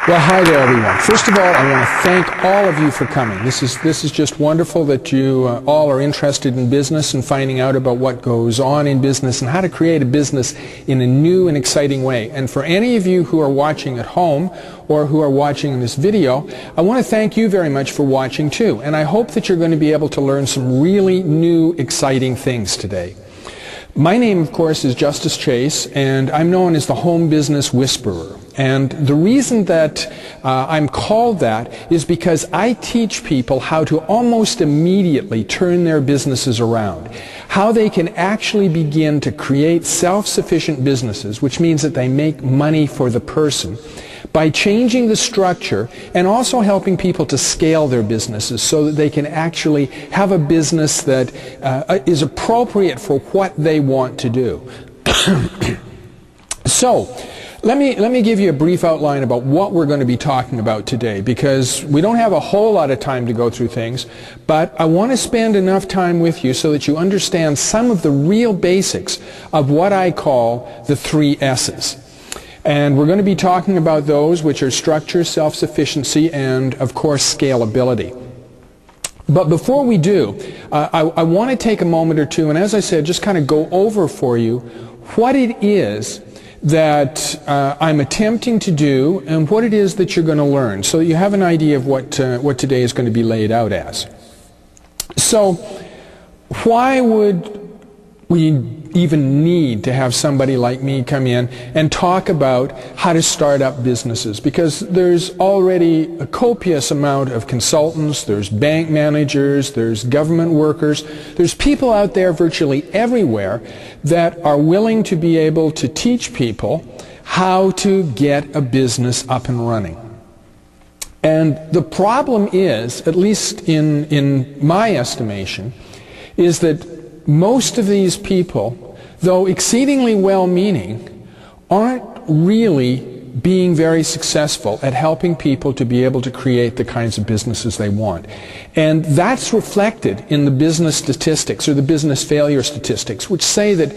Well, hi there, everyone. First of all, I want to thank all of you for coming. This is just wonderful that you all are interested in business and finding out about what goes on in business and how to create a business in a new and exciting way. And for any of you who are watching at home or who are watching this video, I want to thank you very much for watching too. And I hope that you're going to be able to learn some really new, exciting things today. My name, of course, is Justice Chase, and I'm known as the Home Business Whisperer. And the reason that I'm called that is because I teach people how to almost immediately turn their businesses around, how they can actually begin to create self-sufficient businesses, which means that they make money for the person, by changing the structure and also helping people to scale their businesses so that they can actually have a business that is appropriate for what they want to do. So, let me give you a brief outline about what we're going to be talking about today, because we don't have a whole lot of time to go through things, but I want to spend enough time with you so that you understand some of the real basics of what I call the 3 S's. And we're going to be talking about those, which are structure, self-sufficiency, and of course scalability. But before we do, I want to take a moment or two and, as I said, just kind of go over for you what it is that I'm attempting to do and what it is that you're going to learn, so that you have an idea of what today is going to be laid out as. So why would we even need to have somebody like me come in and talk about how to start up businesses? Because there's already a copious amount of consultants, there's bank managers, there's government workers, there's people out there virtually everywhere that are willing to be able to teach people how to get a business up and running. And the problem is, at least in my estimation, is that most of these people, though exceedingly well-meaning, aren't really being very successful at helping people to be able to create the kinds of businesses they want. And that's reflected in the business statistics, or the business failure statistics, which say that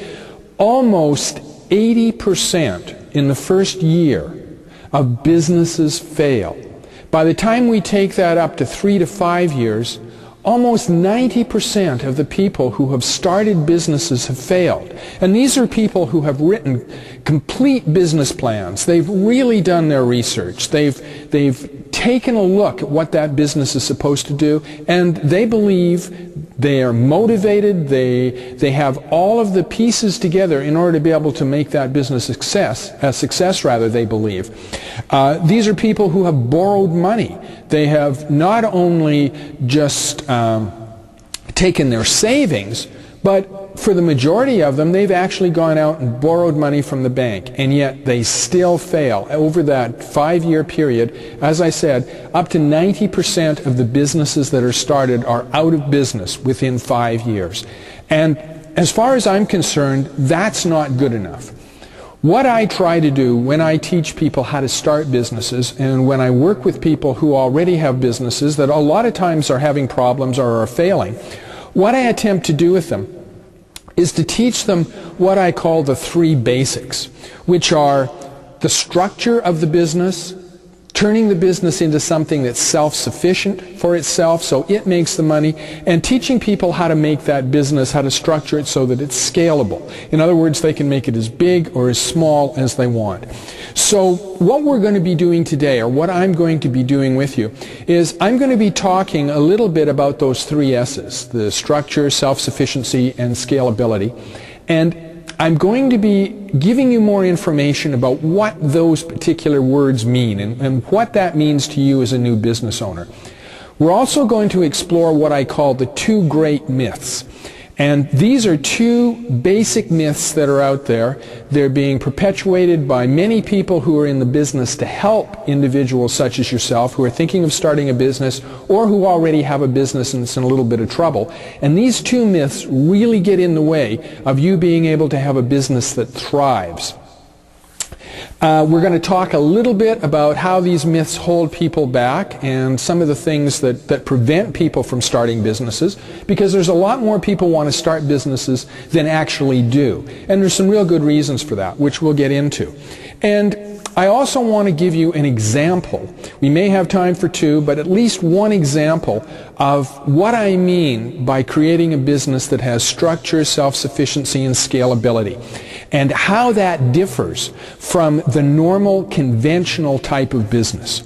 almost 80% in the first year of businesses fail. By the time we take that up to 3 to 5 years, almost 90% of the people who have started businesses have failed. And these are people who have written complete business plans. They've really done their research. They've taken a look at what that business is supposed to do, and they believe they are motivated, they have all of the pieces together in order to be able to make that business a success, they believe. These are people who have borrowed money. They have not only just taken their savings, but for the majority of them, they've actually gone out and borrowed money from the bank, and yet they still fail. Over that 5-year period, as I said, up to 90% of the businesses that are started are out of business within 5 years. And as far as I'm concerned, that's not good enough. What I try to do when I teach people how to start businesses, and when I work with people who already have businesses that a lot of times are having problems or are failing, what I attempt to do with them is to teach them what I call the 3 basics, which are the structure of the business, turning the business into something that's self-sufficient for itself so it makes the money, and teaching people how to make that business, how to structure it so that it's scalable. In other words, they can make it as big or as small as they want. So what we're going to be doing today, or what I'm going to be doing with you, is I'm going to be talking a little bit about those 3 S's, the structure, self-sufficiency, and scalability. And I'm going to be giving you more information about what those particular words mean and what that means to you as a new business owner. We're also going to explore what I call the 2 great myths. And these are 2 basic myths that are out there. They're being perpetuated by many people who are in the business to help individuals such as yourself who are thinking of starting a business or who already have a business and it's in a little bit of trouble. And these 2 myths really get in the way of you being able to have a business that thrives. We're going to talk a little bit about how these myths hold people back and some of the things that prevent people from starting businesses, because there's a lot more people want to start businesses than actually do. And there's some real good reasons for that, which we'll get into. And I also want to give you an example. We may have time for two, but at least one example of what I mean by creating a business that has structure, self-sufficiency, and scalability, and how that differs from the normal, conventional type of business.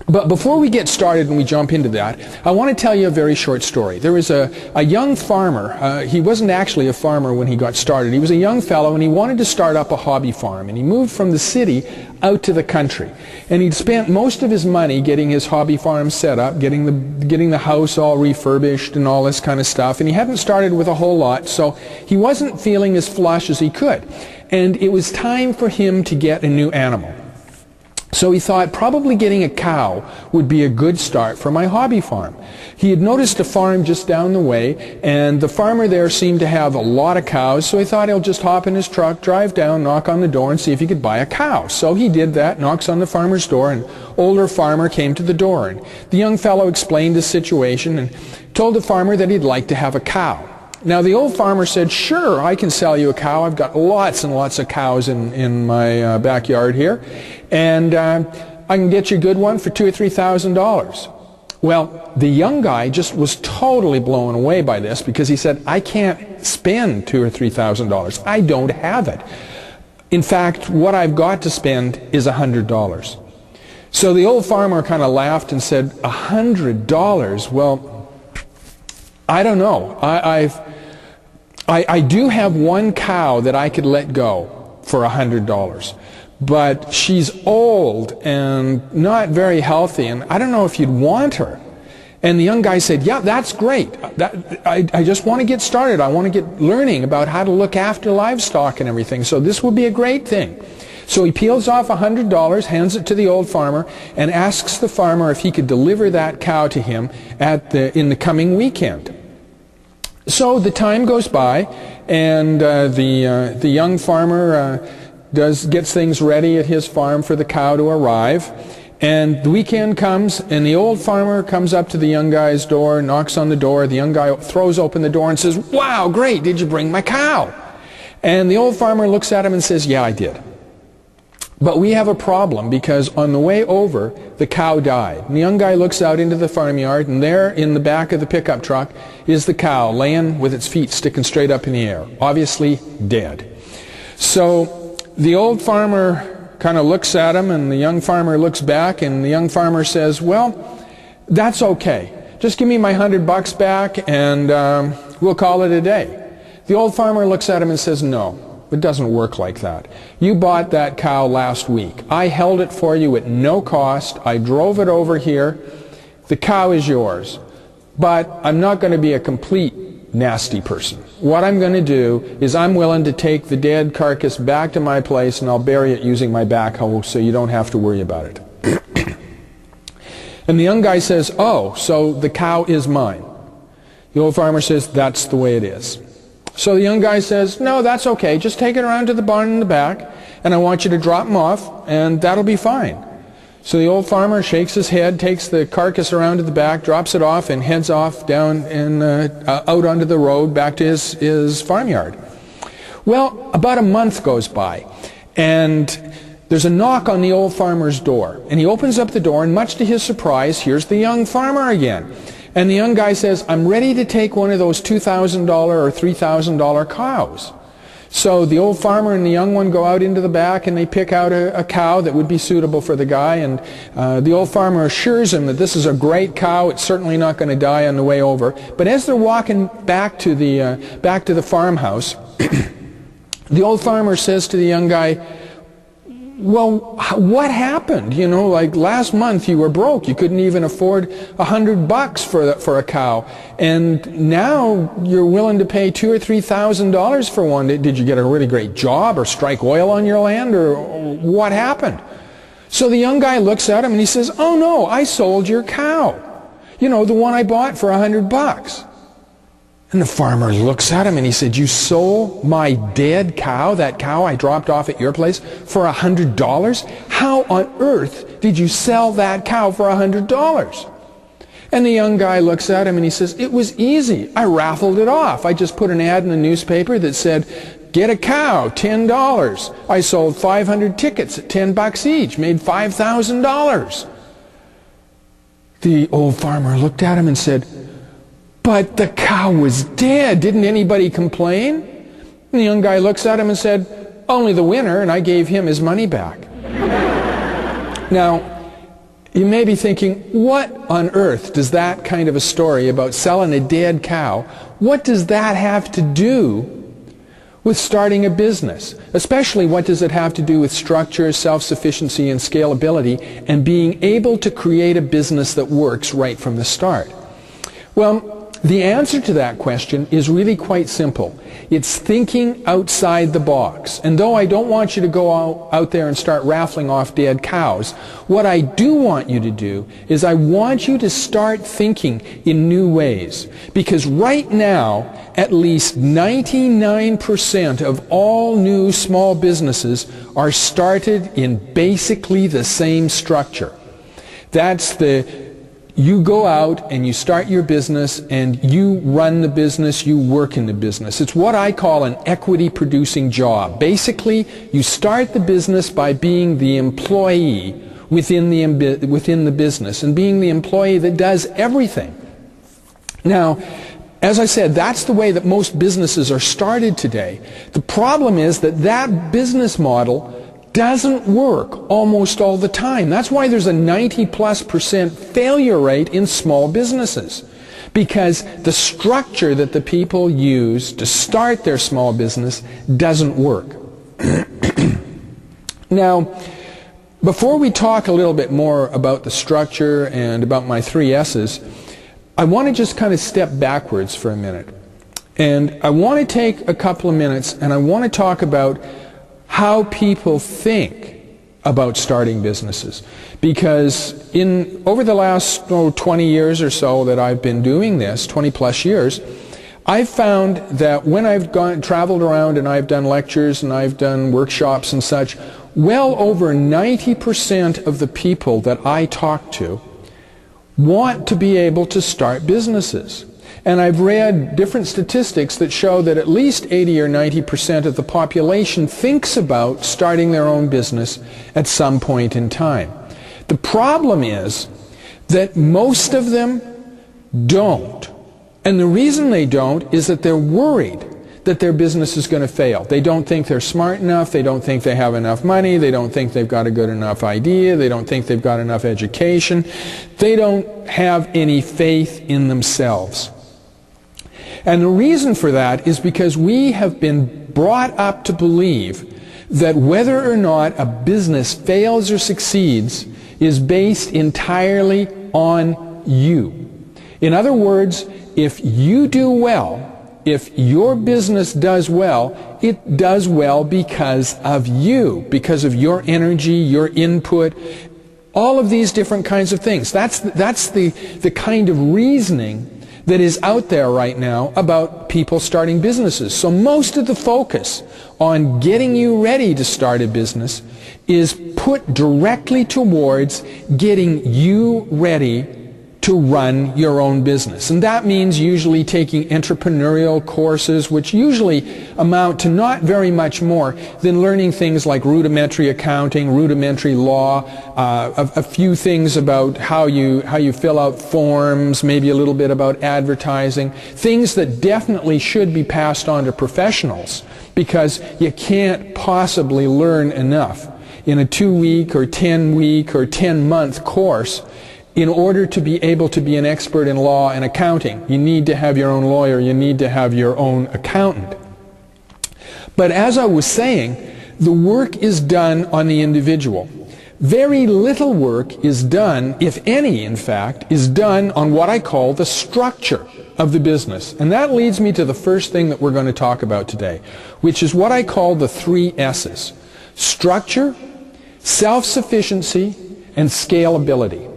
But before we get started and we jump into that, I want to tell you a very short story. There was a young farmer. He wasn't actually a farmer when he got started. He was a young fellow, and he wanted to start up a hobby farm. And he moved from the city out to the country. And he'd spent most of his money getting his hobby farm set up, getting the house all refurbished and all this kind of stuff. And he hadn't started with a whole lot, so he wasn't feeling as flush as he could. And it was time for him to get a new animal. So he thought probably getting a cow would be a good start for my hobby farm. He had noticed a farm just down the way, and the farmer there seemed to have a lot of cows, so he thought he'll just hop in his truck, drive down, knock on the door, and see if he could buy a cow. So he did that, knocks on the farmer's door, and an older farmer came to the door. And the young fellow explained the situation and told the farmer that he'd like to have a cow. Now the old farmer said, "Sure, I can sell you a cow. I've got lots and lots of cows in my backyard here, and I can get you a good one for $2,000 or $3,000. Well, the young guy just was totally blown away by this, because he said, "I can't spend $2,000 or $3,000. I don't have it. In fact, what I've got to spend is $100. So the old farmer kind of laughed and said, "$100? Well, I don't know. I do have one cow that I could let go for $100, but she's old and not very healthy, and I don't know if you'd want her." And the young guy said, "Yeah, that's great. I just want to get started. I want to get learning about how to look after livestock and everything, so this will be a great thing." So he peels off $100, hands it to the old farmer, and asks the farmer if he could deliver that cow to him in the coming weekend. So the time goes by, and the young farmer gets things ready at his farm for the cow to arrive. And the weekend comes, and the old farmer comes up to the young guy's door, knocks on the door. The young guy throws open the door and says, "Wow, great, did you bring my cow?" And the old farmer looks at him and says, "Yeah, I did. But we have a problem, because on the way over, the cow died." And the young guy looks out into the farmyard, and there in the back of the pickup truck is the cow laying with its feet sticking straight up in the air, obviously dead. So the old farmer kind of looks at him, and the young farmer looks back, and the young farmer says, "Well, that's okay. Just give me my $100 back, and we'll call it a day." The old farmer looks at him and says, "No. It doesn't work like that. You bought that cow last week. I held it for you at no cost. I drove it over here. The cow is yours. But I'm not going to be a complete nasty person. What I'm going to do is I'm willing to take the dead carcass back to my place, and I'll bury it using my backhoe, so you don't have to worry about it." And the young guy says, "Oh, so the cow is mine." The old farmer says, "That's the way it is." So the young guy says, "No, that's okay. Just take it around to the barn in the back, and I want you to drop him off, and that'll be fine." So the old farmer shakes his head, takes the carcass around to the back, drops it off, and heads off down and out onto the road back to his farmyard. Well, about a month goes by, and there's a knock on the old farmer's door. And he opens up the door, and much to his surprise, here's the young farmer again. And the young guy says, "I'm ready to take one of those $2,000 or $3,000 cows." So the old farmer and the young one go out into the back, and they pick out a cow that would be suitable for the guy. And the old farmer assures him that this is a great cow. It's certainly not going to die on the way over. But as they're walking back to the farmhouse, the old farmer says to the young guy, "Well, what happened? You know, like last month you were broke. You couldn't even afford $100 for a cow. And now you're willing to pay $2,000 or $3,000 for one. Did you get a really great job or strike oil on your land, or what happened?" So the young guy looks at him and he says, "Oh no, I sold your cow. You know, the one I bought for $100. And the farmer looks at him and he said, "You sold my dead cow, that cow I dropped off at your place, for $100? How on earth did you sell that cow for $100? And the young guy looks at him and he says, "It was easy. I raffled it off. I just put an ad in the newspaper that said, 'Get a cow, $10. I sold 500 tickets at $10 each, made $5,000. The old farmer looked at him and said, "But the cow was dead. Didn't anybody complain?" And the young guy looks at him and said, "Only the winner," and I gave him his money back. Now, you may be thinking, what on earth does that kind of a story about selling a dead cow, what does that have to do with starting a business? Especially, what does it have to do with structure, self-sufficiency, and scalability, and being able to create a business that works right from the start? Well, the answer to that question is really quite simple. It's thinking outside the box. And though I don't want you to go out there and start raffling off dead cows, what I do want you to do is I want you to start thinking in new ways. Because right now, at least 99% of all new small businesses are started in basically the same structure. That's you go out and you start your business and you run the business, you work in the business. It's what I call an equity producing job. Basically, you start the business by being the employee within the business and being the employee that does everything. Now, as I said, that's the way that most businesses are started today. The problem is that that business model doesn't work almost all the time. That's why there's a 90+% failure rate in small businesses. Because the structure that the people use to start their small business doesn't work. Now, before we talk a little bit more about the structure and about my 3 S's, I want to just kind of step backwards for a minute. And I want to take a couple of minutes and I want to talk about how people think about starting businesses. Because over the last 20 years or so that I've been doing this, 20+ years, I've found that when I've traveled around and I've done lectures and I've done workshops and such, well over 90% of the people that I talk to want to be able to start businesses. And I've read different statistics that show that at least 80 or 90% of the population thinks about starting their own business at some point in time. The problem is that most of them don't. And the reason they don't is that they're worried that their business is going to fail. They don't think they're smart enough, they don't think they have enough money, they don't think they've got a good enough idea, they don't think they've got enough education, they don't have any faith in themselves. And the reason for that is because we have been brought up to believe that whether or not a business fails or succeeds is based entirely on you. In other words, if you do well, if your business does well, it does well because of you, because of your energy, your input, all of these different kinds of things. That's the kind of reasoning that is out there right now about people starting businesses. So most of the focus on getting you ready to start a business is put directly towards getting you ready to run your own business. And that means usually taking entrepreneurial courses, which usually amount to not very much more than learning things like rudimentary accounting, rudimentary law, a few things about how you fill out forms, maybe a little bit about advertising, things that definitely should be passed on to professionals, because you can't possibly learn enough in a 2-week or 10-week or 10-month course. In order to be able to be an expert in law and accounting, you need to have your own lawyer, you need to have your own accountant. But as I was saying, the work is done on the individual. Very little work is done, if any in fact, is done on what I call the structure of the business. And that leads me to the first thing that we're going to talk about today, which is what I call the 3 S's. Structure, self-sufficiency, and scalability.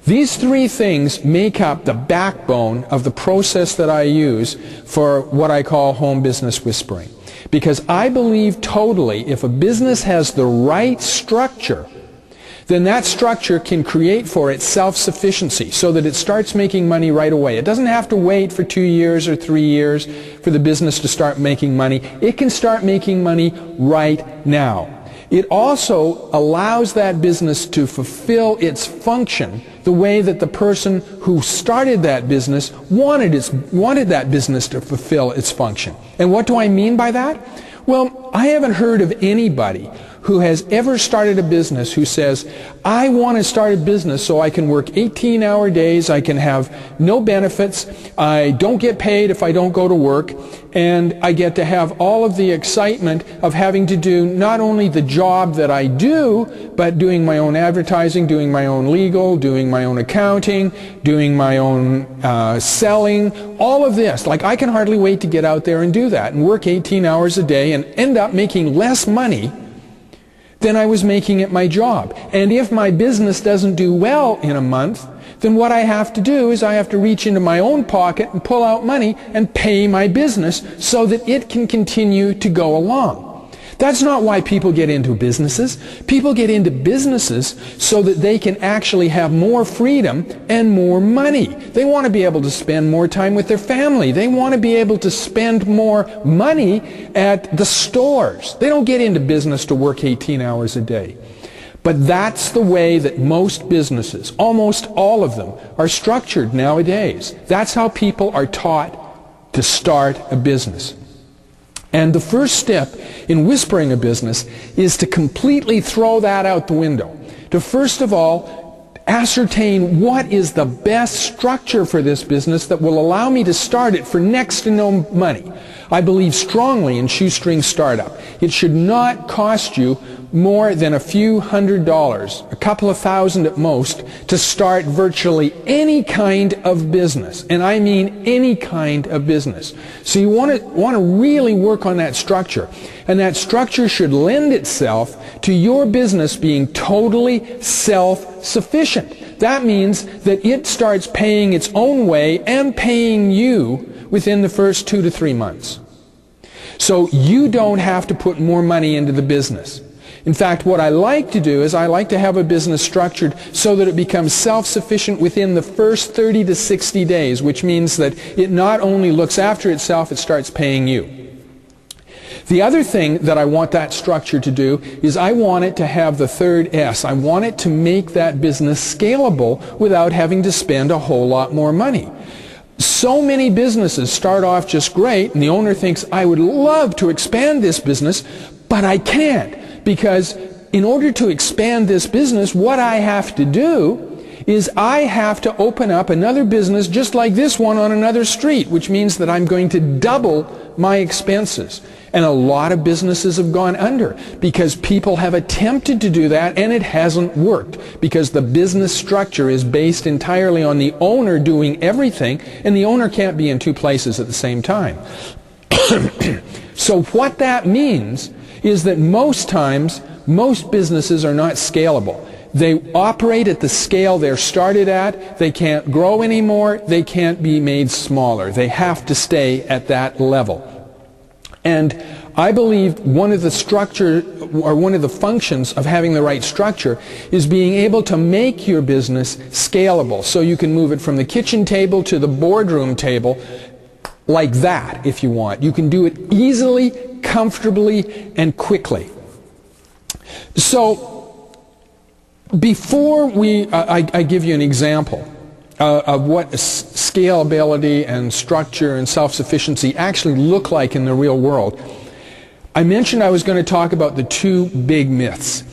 These 3 things make up the backbone of the process that I use for what I call home business whispering. Because I believe totally if a business has the right structure, then that structure can create for it self-sufficiency so that it starts making money right away. It doesn't have to wait for 2 years or 3 years for the business to start making money. It can start making money right now. It also allows that business to fulfill its function the way that the person who started that business wanted that business to fulfill its function. And what do I mean by that? Well, I haven't heard of anybody who has ever started a business who says, I want to start a business so I can work 18-hour days, I can have no benefits, I don't get paid if I don't go to work, and I get to have all of the excitement of having to do not only the job that I do, but doing my own advertising, doing my own legal, doing my own accounting, doing my own selling, all of this. Like, I can hardly wait to get out there and do that and work 18 hours a day and end up making less money than I was making at my job. And if my business doesn't do well in a month, then what I have to do is I have to reach into my own pocket and pull out money and pay my business so that it can continue to go along. That's not why people get into businesses. People get into businesses so that they can actually have more freedom and more money. They want to be able to spend more time with their family. They want to be able to spend more money at the stores. They don't get into business to work 18 hours a day. But that's the way that most businesses, almost all of them, are structured nowadays. That's how people are taught to start a business. And the first step in whispering a business is to completely throw that out the window. To first of all, ascertain what is the best structure for this business that will allow me to start it for next to no money. I believe strongly in shoestring startup. It should not cost you more than a few $100s, a couple of thousand at most, to start virtually any kind of business. And I mean any kind of business. So you want to really work on that structure. And that structure should lend itself to your business being totally self-sufficient. That means that it starts paying its own way and paying you within the first 2 to 3 months. So you don't have to put more money into the business. In fact, what I like to do is I like to have a business structured so that it becomes self-sufficient within the first 30 to 60 days, which means that it not only looks after itself, it starts paying you. The other thing that I want that structure to do is I want it to have the third S. I want it to make that business scalable without having to spend a whole lot more money. So many businesses start off just great, and the owner thinks, I would love to expand this business, but I can't, because in order to expand this business, what I have to do is I have to open up another business just like this one on another street, which means that I'm going to double my expenses. And a lot of businesses have gone under because people have attempted to do that and it hasn't worked, because the business structure is based entirely on the owner doing everything, and the owner can't be in two places at the same time. So what that means is that most times, most businesses are not scalable. They operate at the scale they're started at. They can't grow anymore. They can't be made smaller. They have to stay at that level. And I believe one of the structure, or one of the functions of having the right structure, is being able to make your business scalable, so you can move it from the kitchen table to the boardroom table like that if you want. You can do it easily, comfortably, and quickly. So before I give you an example of what scalability and structure and self-sufficiency actually look like in the real world, I mentioned I was going to talk about the two big myths.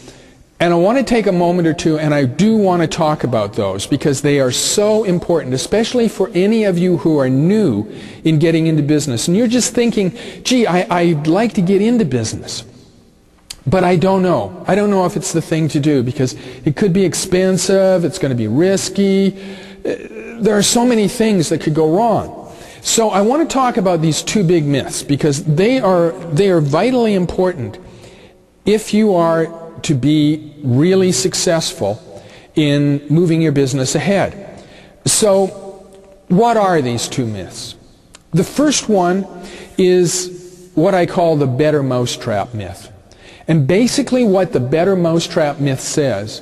And I want to take a moment or two, and I do want to talk about those because they are so important, especially for any of you who are new in getting into business. And you're just thinking, gee, I'd like to get into business, but I don't know. I don't know if it's the thing to do because it could be expensive, it's going to be risky. There are so many things that could go wrong. So I want to talk about these two big myths because they are vitally important if you are to be really successful in moving your business ahead. So what are these two myths? The first one is what I call the better mousetrap myth. And basically what the better mousetrap myth says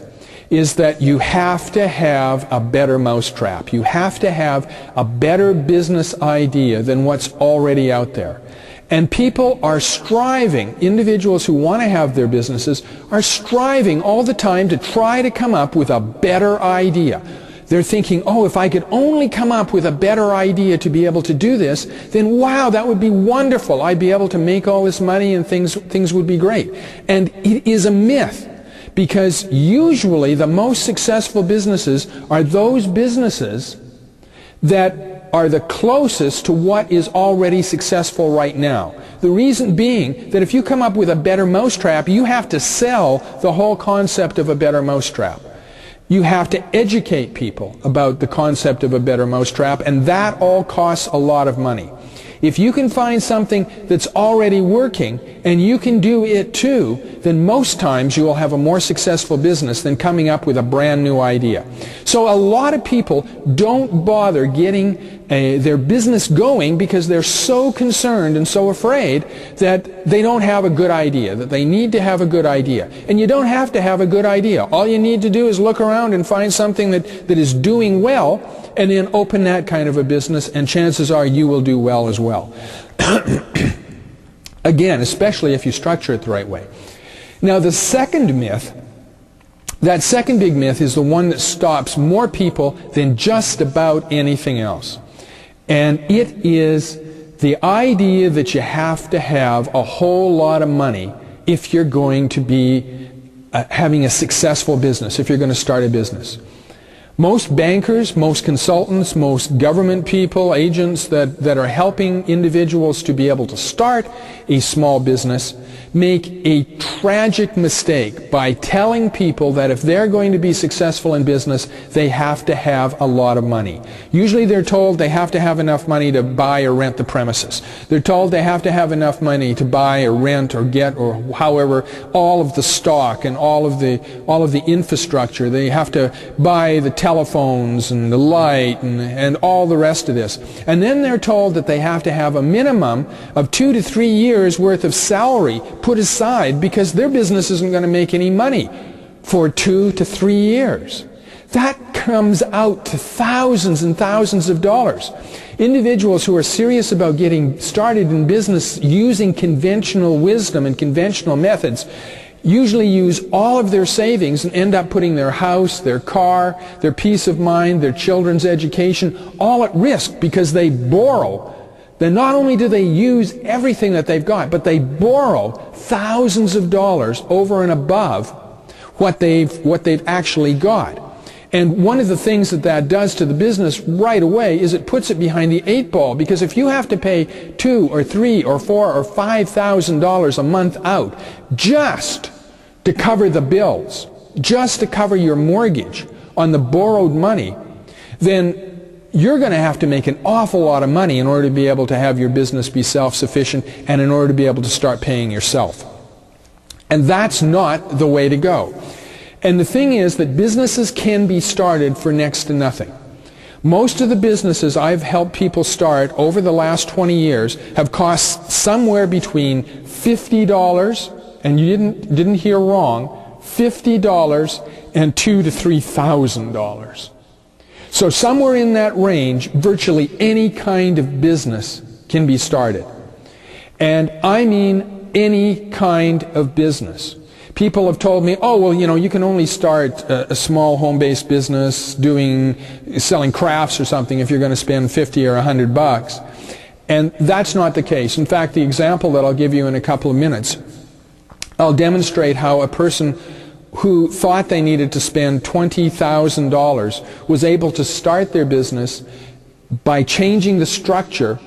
is that you have to have a better mousetrap. You have to have a better business idea than what's already out there. And people are striving, individuals who want to have their businesses are striving all the time to try to come up with a better idea. They're thinking, oh, if I could only come up with a better idea to be able to do this, then wow, that would be wonderful. I'd be able to make all this money and things would be great. And it is a myth, because usually the most successful businesses are those businesses that are the closest to what is already successful right now. The reason being that if you come up with a better mousetrap, you have to sell the whole concept of a better mousetrap. You have to educate people about the concept of a better mousetrap, and that all costs a lot of money. If you can find something that's already working and you can do it too, then most times you will have a more successful business than coming up with a brand new idea. So a lot of people don't bother getting their business going because they're so concerned and so afraid that they don't have a good idea, that they need to have a good idea. And you don't have to have a good idea. All you need to do is look around and find something that is doing well, and then open that kind of a business, and chances are you will do well as well. Again, especially if you structure it the right way. Now the second myth, that second big myth, is the one that stops more people than just about anything else. And it is the idea that you have to have a whole lot of money if you're going to be having a successful business, if you're going to start a business. Most bankers, most consultants, most government people, agents that are helping individuals to be able to start a small business make a tragic mistake by telling people that if they're going to be successful in business, they have to have a lot of money. Usually they're told they have to have enough money to buy or rent the premises. They're told they have to have enough money to buy or rent or get, or however, all of the stock and all of the infrastructure. They have to buy the telephones and the light and all the rest of this. And then they're told that they have to have a minimum of 2 to 3 years worth of salary put aside because their business isn't going to make any money for 2 to 3 years. That comes out to thousands and thousands of dollars. Individuals who are serious about getting started in business using conventional wisdom and conventional methods usually use all of their savings and end up putting their house, their car, their peace of mind, their children's education all at risk because they borrow. Then not only do they use everything that they've got, but they borrow thousands of dollars over and above what they've actually got. And one of the things that does to the business right away is it puts it behind the 8 ball, because if you have to pay $2,000 or $3,000 or $4,000 or $5,000 a month out just to cover the bills, just to cover your mortgage on the borrowed money, then you're going to have to make an awful lot of money in order to be able to have your business be self-sufficient and in order to be able to start paying yourself. And that's not the way to go. And the thing is that businesses can be started for next to nothing. Most of the businesses I've helped people start over the last 20 years have cost somewhere between $50, and you didn't hear wrong, $50 and $2,000 to $3,000. So somewhere in that range, virtually any kind of business can be started. And I mean any kind of business. People have told me, oh, well, you can only start a small home-based business selling crafts or something if you're going to spend $50 or $100. And that's not the case. In fact, the example that I'll give you in a couple of minutes, I'll demonstrate how a person who thought they needed to spend $20,000 was able to start their business by changing the structure,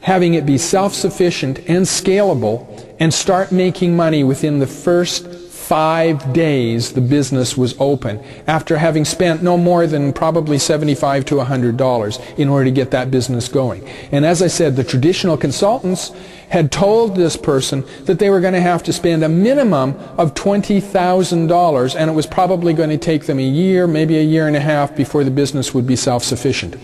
having it be self-sufficient and scalable, and start making money within the first 5 days the business was open, after having spent no more than probably $75 to $100 in order to get that business going. And as I said, the traditional consultants had told this person that they were going to have to spend a minimum of $20,000, and it was probably going to take them a year, maybe a year and a half before the business would be self-sufficient.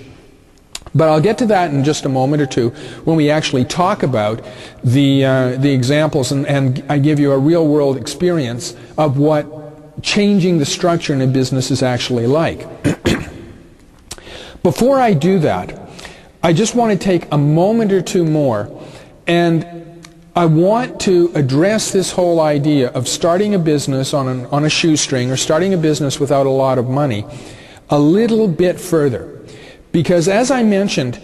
But I'll get to that in just a moment or two when we actually talk about the examples and I give you a real-world experience of what changing the structure in a business is actually like. Before I do that, I just want to take a moment or two more, and I want to address this whole idea of starting a business on a shoestring, or starting a business without a lot of money, a little bit further. Because as I mentioned,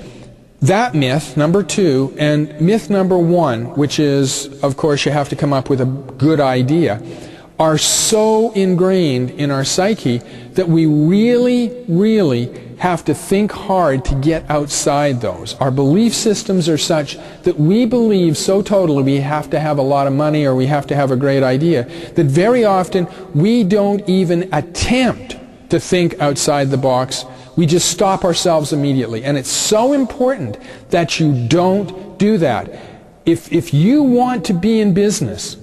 that myth, number 2, and myth number 1, which is, of course, you have to come up with a good idea, are so ingrained in our psyche that we really have to think hard to get outside those. Our belief systems are such that we believe so totally we have to have a lot of money or we have to have a great idea that very often we don't even attempt to think outside the box. We just stop ourselves immediately. And it's so important that you don't do that. If you want to be in business,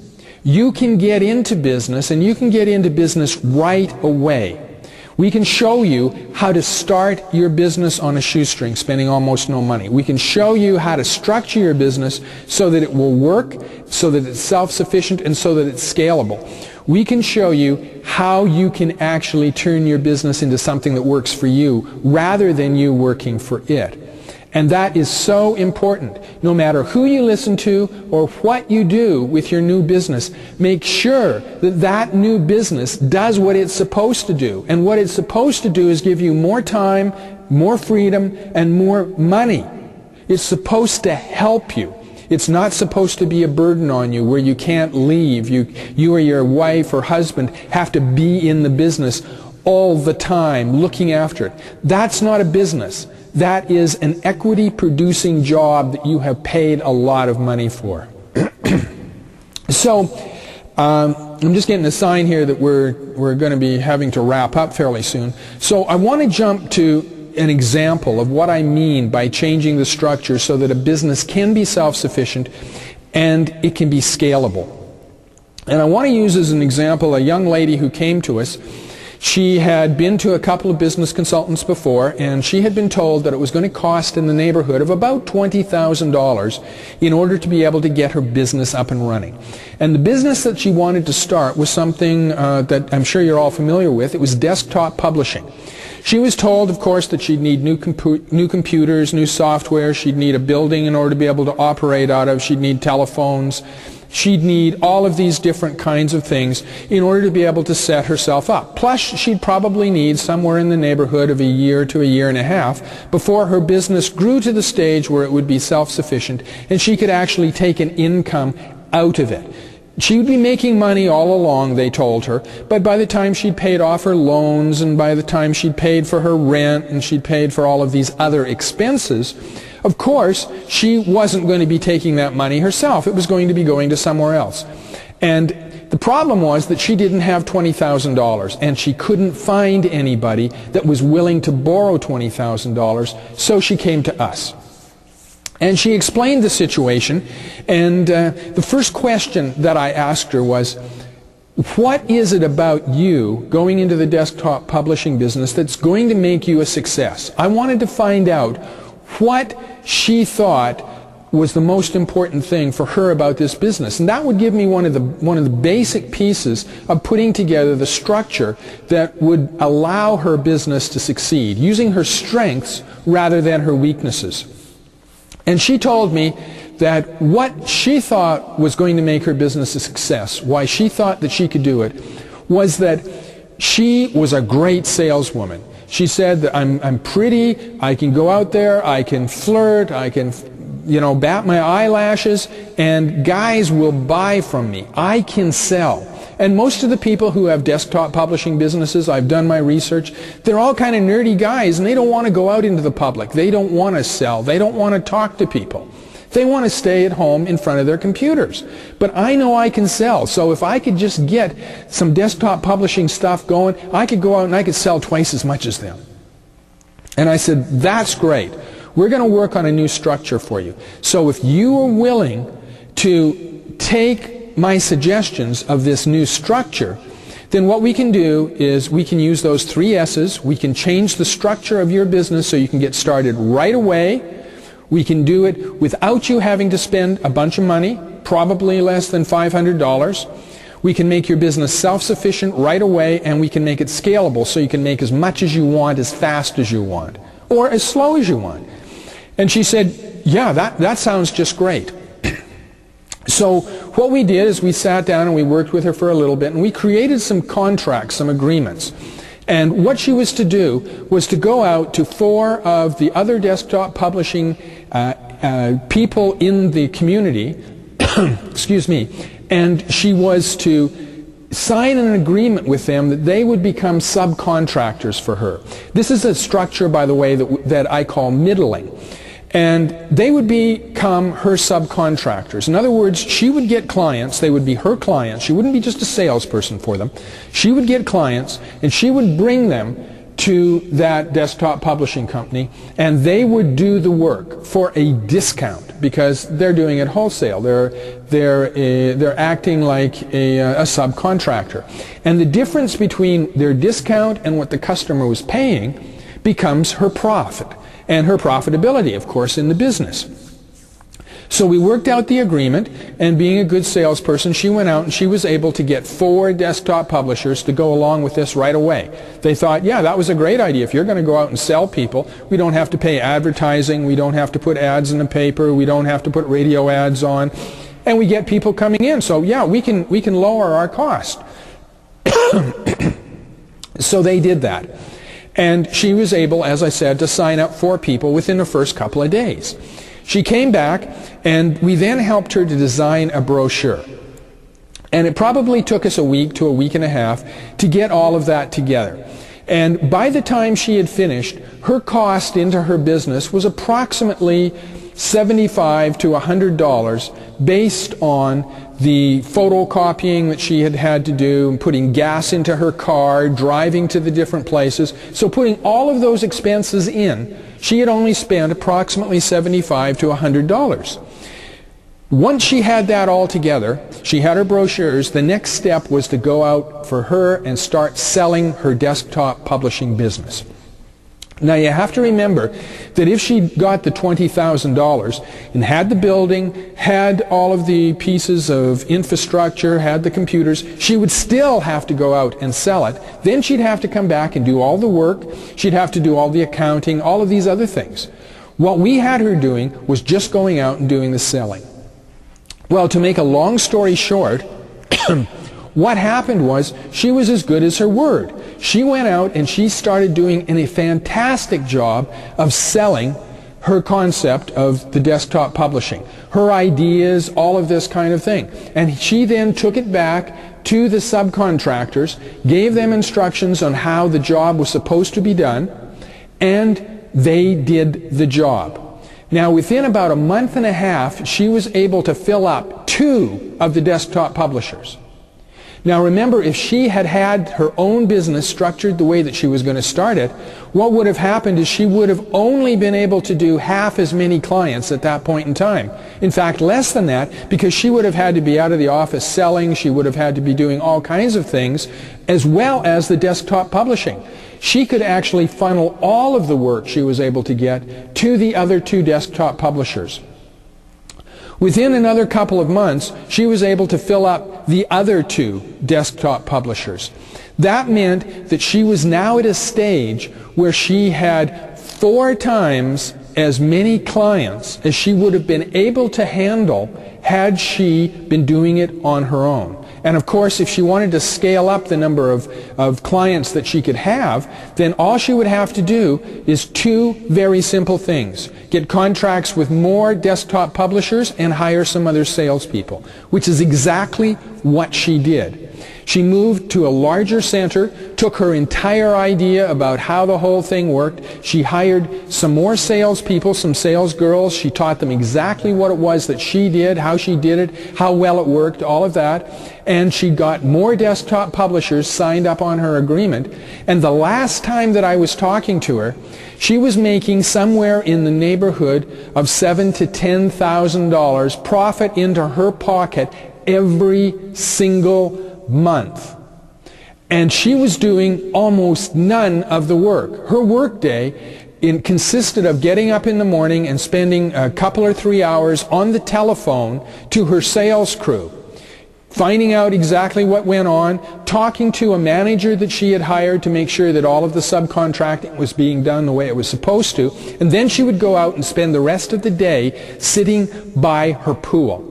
you can get into business, and you can get into business right away. We can show you how to start your business on a shoestring, spending almost no money. We can show you how to structure your business so that it will work, so that it's self-sufficient, and so that it's scalable. We can show you how you can actually turn your business into something that works for you rather than you working for it. And that is so important. No matter who you listen to or what you do with your new business, make sure that that new business does what it's supposed to do. And what it's supposed to do is give you more time, more freedom, and more money. It's supposed to help you. It's not supposed to be a burden on you where you can't leave. You or your wife or husband have to be in the business all the time, looking after it. That's not a business. That is an equity-producing job that you have paid a lot of money for. So, I'm just getting a sign here that we're going to be having to wrap up fairly soon. So I want to jump to an example of what I mean by changing the structure so that a business can be self-sufficient and it can be scalable. And I want to use as an example a young lady who came to us. She had been to a couple of business consultants before, and she had been told that it was going to cost in the neighborhood of about $20,000 in order to be able to get her business up and running. And the business that she wanted to start was something that I'm sure you're all familiar with. It was desktop publishing. She was told, of course, that she'd need new computers, new software, she'd need a building in order to be able to operate out of, she'd need telephones. She'd need all of these different kinds of things in order to be able to set herself up. Plus, she'd probably need somewhere in the neighborhood of a year to a year and a half before her business grew to the stage where it would be self-sufficient and she could actually take an income out of it. She would be making money all along, they told her, but by the time she'd paid off her loans and by the time she'd paid for her rent and she'd paid for all of these other expenses, of course, she wasn't going to be taking that money herself. It was going to be going to somewhere else. And the problem was that she didn't have $20,000 and she couldn't find anybody that was willing to borrow $20,000, so she came to us. And she explained the situation, and the first question that I asked her was, what is it about you going into the desktop publishing business that's going to make you a success? I wanted to find out what she thought was the most important thing for her about this business, and that would give me one of the basic pieces of putting together the structure that would allow her business to succeed, using her strengths rather than her weaknesses. And she told me that what she thought was going to make her business a success, why she thought that she could do it, was that she was a great saleswoman. She said that I'm pretty, I can go out there, I can flirt, I can, bat my eyelashes, and guys will buy from me. I can sell. And most of the people who have desktop publishing businesses, I've done my research, they're all kind of nerdy guys, and they don't want to go out into the public. They don't want to sell. They don't want to talk to people. They want to stay at home in front of their computers. But I know I can sell, so if I could just get some desktop publishing stuff going, I could go out and I could sell twice as much as them. And I said, that's great. We're going to work on a new structure for you. So if you are willing to take my suggestions of this new structure, then what we can do is we can use those 3 S's. We can change the structure of your business so you can get started right away. We can do it without you having to spend a bunch of money, probably less than $500. We can make your business self-sufficient right away, and we can make it scalable so you can make as much as you want, as fast as you want, or as slow as you want. And she said, yeah, that sounds just great. So what we did is we sat down and we worked with her for a little bit, and we created some contracts, some agreements. And what she was to do was to go out to 4 of the other desktop publishing people in the community, excuse me, and she was to sign an agreement with them that they would become subcontractors for her. This is a structure, by the way, that I call middling. And they would become her subcontractors. In other words, she would get clients, they would be her clients, she wouldn't be just a salesperson for them. She would get clients, and she would bring them to that desktop publishing company, and they would do the work for a discount because they're doing it wholesale. They're acting like a subcontractor. And the difference between their discount and what the customer was paying becomes her profit. And her profitability, of course, in the business. So we worked out the agreement, and being a good salesperson, she went out and she was able to get 4 desktop publishers to go along with this right away. They thought, yeah, that was a great idea. If you're going to go out and sell people, we don't have to pay advertising, we don't have to put ads in the paper, we don't have to put radio ads on, and we get people coming in. So yeah, we can lower our cost. So they did that. And she was able, as I said, to sign up 4 people within the first couple of days. She came back, and we then helped her to design a brochure. And it probably took us a week to a week and a half to get all of that together. And by the time she had finished, her cost into her business was approximately $75 to $100 based on the photocopying that she had to do, and putting gas into her car, driving to the different places. So putting all of those expenses in, she had only spent approximately $75 to $100. Once she had that all together, she had her brochures, the next step was to go out for her and start selling her desktop publishing business. Now you have to remember that if she got the $20,000 and had the building, had all of the pieces of infrastructure, had the computers, she would still have to go out and sell it. Then she'd have to come back and do all the work. She'd have to do all the accounting, all of these other things. What we had her doing was just going out and doing the selling. Well, to make a long story short, what happened was she was as good as her word. She went out and she started doing a fantastic job of selling her concept of the desktop publishing, her ideas, all of this kind of thing. And she then took it back to the subcontractors, gave them instructions on how the job was supposed to be done, and they did the job. Now, within about a month and a half, she was able to fill up 2 of the desktop publishers. Now remember, if she had had her own business structured the way that she was going to start it, what would have happened is she would have only been able to do half as many clients at that point in time. In fact, less than that, because she would have had to be out of the office selling, she would have had to be doing all kinds of things, as well as the desktop publishing. She could actually funnel all of the work she was able to get to the other 2 desktop publishers. Within another couple of months, she was able to fill up the other 2 desktop publishers. That meant that she was now at a stage where she had 4 times as many clients as she would have been able to handle had she been doing it on her own. And of course, if she wanted to scale up the number of clients that she could have, then all she would have to do is 2 very simple things. Get contracts with more desktop publishers and hire some other salespeople, which is exactly what she did. She moved to a larger center, took her entire idea about how the whole thing worked. She hired some more salespeople, some sales girls. She taught them exactly what it was that she did, how she did it, how well it worked, all of that. And she got more desktop publishers signed up on her agreement. And the last time that I was talking to her, she was making somewhere in the neighborhood of $7,000 to $10,000 profit into her pocket every single month. And she was doing almost none of the work. Her work day consisted of getting up in the morning and spending a couple or 3 hours on the telephone to her sales crew, finding out exactly what went on, talking to a manager that she had hired to make sure that all of the subcontracting was being done the way it was supposed to, and then she would go out and spend the rest of the day sitting by her pool.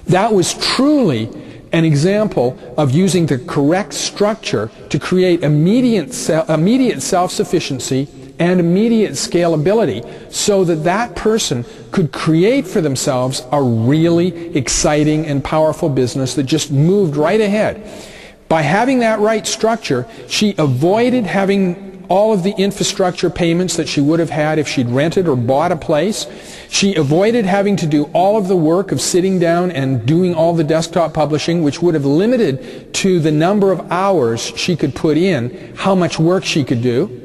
That was truly an example of using the correct structure to create immediate self-sufficiency and immediate scalability, so that that person could create for themselves a really exciting and powerful business that just moved right ahead. By having that right structure, she avoided having all of the infrastructure payments that she would have had if she'd rented or bought a place. She avoided having to do all of the work of sitting down and doing all the desktop publishing, which would have limited to the number of hours she could put in, how much work she could do.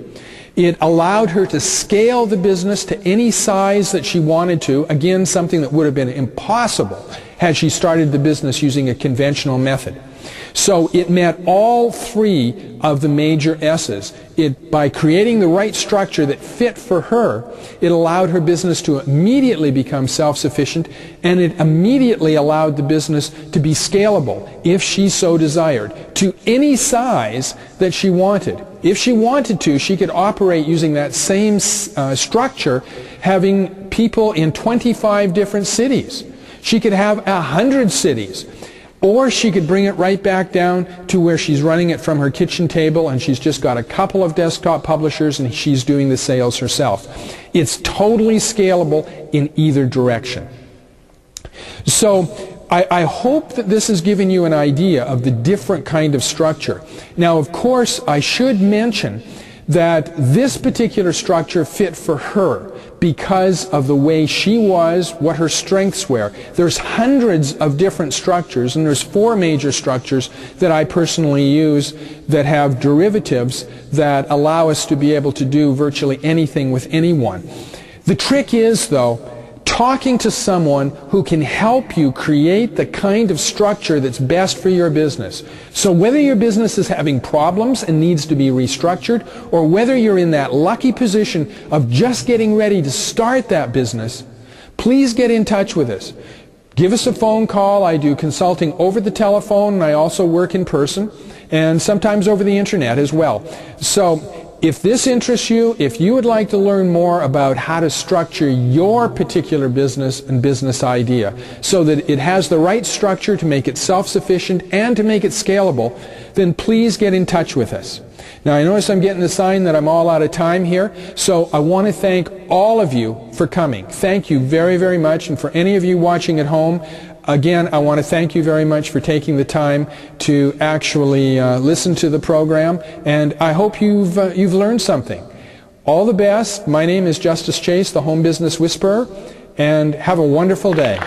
It allowed her to scale the business to any size that she wanted to, again, something that would have been impossible had she started the business using a conventional method. So it met all three of the major S's. By creating the right structure that fit for her, it allowed her business to immediately become self-sufficient, and it immediately allowed the business to be scalable, if she so desired, to any size that she wanted. If she wanted to, she could operate using that same structure, having people in 25 different cities. She could have 100 cities. Or she could bring it right back down to where she's running it from her kitchen table and she's just got a couple of desktop publishers and she's doing the sales herself. It's totally scalable in either direction. So I hope that this has given you an idea of the different kind of structure. Now, of course, I should mention that this particular structure fit for her because of the way she was, what her strengths were. There's hundreds of different structures, and there's 4 major structures that I personally use that have derivatives that allow us to be able to do virtually anything with anyone. The trick is, though, talking to someone who can help you create the kind of structure that's best for your business. So whether your business is having problems and needs to be restructured, or whether you're in that lucky position of just getting ready to start that business, please get in touch with us. Give us a phone call. I do consulting over the telephone, and I also work in person, and sometimes over the internet as well. So if this interests you, if you would like to learn more about how to structure your particular business and business idea so that it has the right structure to make it self-sufficient and to make it scalable, then please get in touch with us. Now, I notice I'm getting the sign that I'm all out of time here, so I want to thank all of you for coming. Thank you very, very much. And for any of you watching at home, again, I want to thank you very much for taking the time to actually listen to the program, and I hope you've learned something. All the best. My name is Justice Chase, the Home Business Whisperer, and have a wonderful day.